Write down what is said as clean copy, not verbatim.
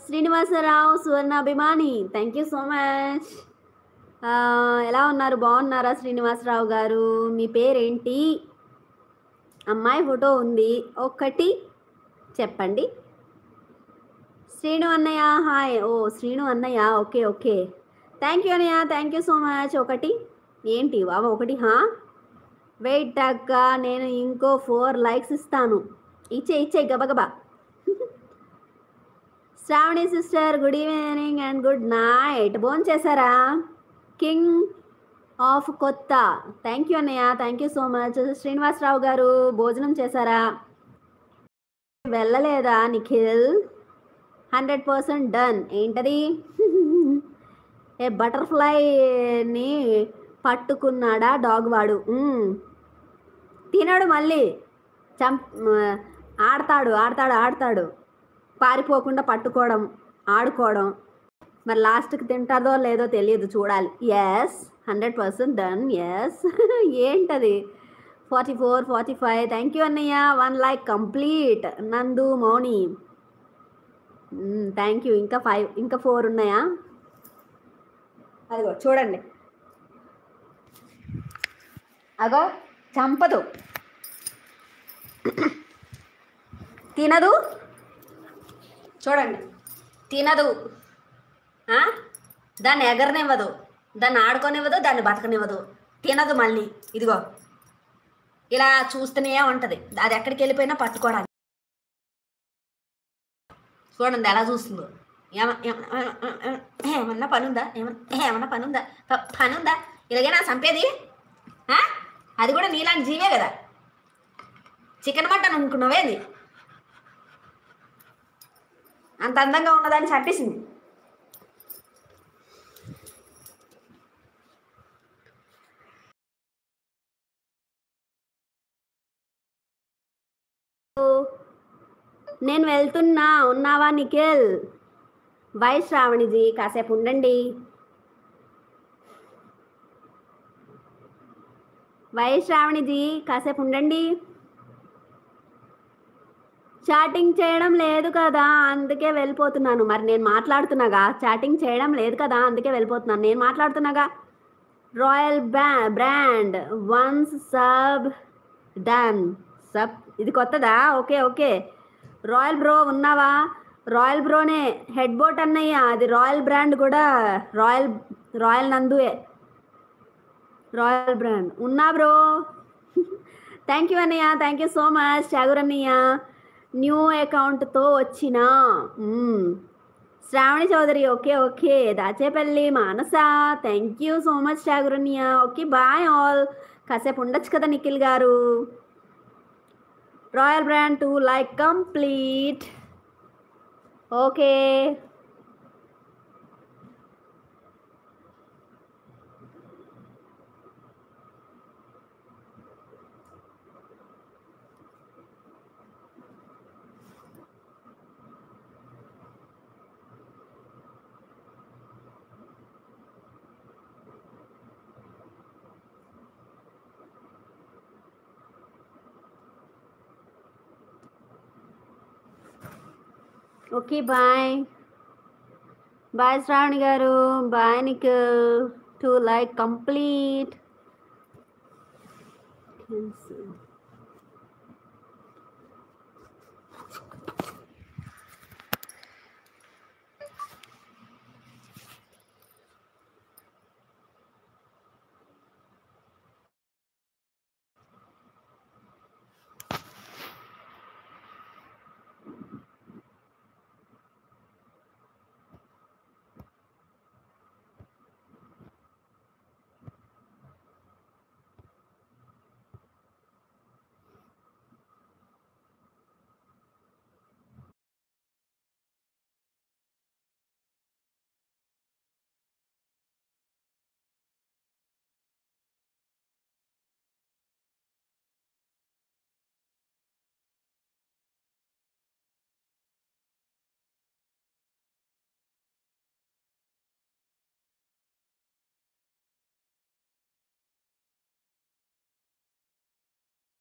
శ్రీనివాసరావు సువర్ణాభిమాని, thank you so much. ఎలా ఉన్నారు, బాగున్నారా శ్రీనివాసరావు గారు? మీ పేరేంటి? అమ్మాయి ఫోటో ఉంది, ఒకటి చెప్పండి. శ్రీను అన్నయ్య హాయ్. ఓ శ్రీను అన్నయ్య, ఓకే ఓకే, థ్యాంక్ యూ అన్నయ్య, థ్యాంక్ యూ సో మచ్. ఒకటి ఏంటి బాబా, ఒకటి వెయిట్ అక్క, నేను ఇంకో 4 లైక్స్ ఇస్తాను. ఇచ్చే గబగబా. Shravani sister, good evening and good night. భోంచేశారా? కింగ్ ఆఫ్ కొత్త, థ్యాంక్ యూ అన్నయ్య, thank you so much. Srinivasarao గారు భోజనం చేశారా? వెళ్ళలేదా నిఖిల్? 100% డన్. ఏంటది? ఏ బటర్ఫ్లైని పట్టుకున్నాడా డాగ్ వాడు? తినడు, మళ్ళీ ఆడతాడు పారిపోకుండా పట్టుకోవడం, ఆడుకోవడం. మరి లాస్ట్కి తింటారో లేదో తెలియదు, చూడాలి. Yes 100% done. ఎస్. ఏంటది? 44 45, థ్యాంక్ యూ అన్నయ్య. 1 లైక్ కంప్లీట్. నందు మౌని, థ్యాంక్ యూ. ఇంకా 4 ఉన్నాయా? అదిగో చూడండి, అగో చంపదు, తినదు, చూడండి తినదు, దాన్ని ఎగరనివ్వదు, దాన్ని ఆడుకోనివ్వదు, దాన్ని బతకనివ్వదు, తినదు. మళ్ళీ ఇదిగో ఇలా చూస్తూనే ఉంటుంది, అది ఎక్కడికి వెళ్ళిపోయినా పట్టుకోవడానికి. చూడండి ఎలా చూస్తుందో. ఏమన్నా పనుందా? ఏమన్నా పనుందా? ఇలాగేనా చంపేది? అది కూడా నీలాంటి జీవే కదా. చికెన్ మటన్ అనుకున్నావేది? అంత అందంగా ఉన్నదాన్ని చంపేసింది. నేను వెళ్తున్నా, ఉన్నావా నిఖిల్? వై శ్రావణిజీ, కాసేపు ఉండండి. వై శ్రావణిజీ, కాసేపు ఉండండి. చాటింగ్ చేయడం లేదు కదా, అందుకే వెళ్ళిపోతున్నాను. మరి నేను మాట్లాడుతున్నాగా. చాటింగ్ చేయడం లేదు కదా, అందుకే వెళ్ళిపోతున్నాను. నేను మాట్లాడుతున్నాగా. Royal brand once sub done. ఇది కొత్తదా? Okay okay. రాయల్ బ్రో ఉన్నావా? రాయల్ బ్రోనే, హెడ్ బోట్ అన్నయ్య, అది రాయల్ బ్రాండ్ కూడా. రాయల్ నందుయే రాయల్ బ్రాండ్. ఉన్నా బ్రో. థ్యాంక్ యూ అన్నయ్య, thank you so much. Tagore అన్నయ్య న్యూ అకౌంట్తో వచ్చిన. Shravani Chowdary, okay okay. Dachepalli Manasa, thank you so much Tagore అన్నయ్య. Okay bye all. కాసేపు ఉండొచ్చు కదా నిఖిల్ గారు. Royal brand 2 like complete. Okay. Okay bye. Bye Shravani గారు, బాయ్ నిఖిల్. 2 like complete.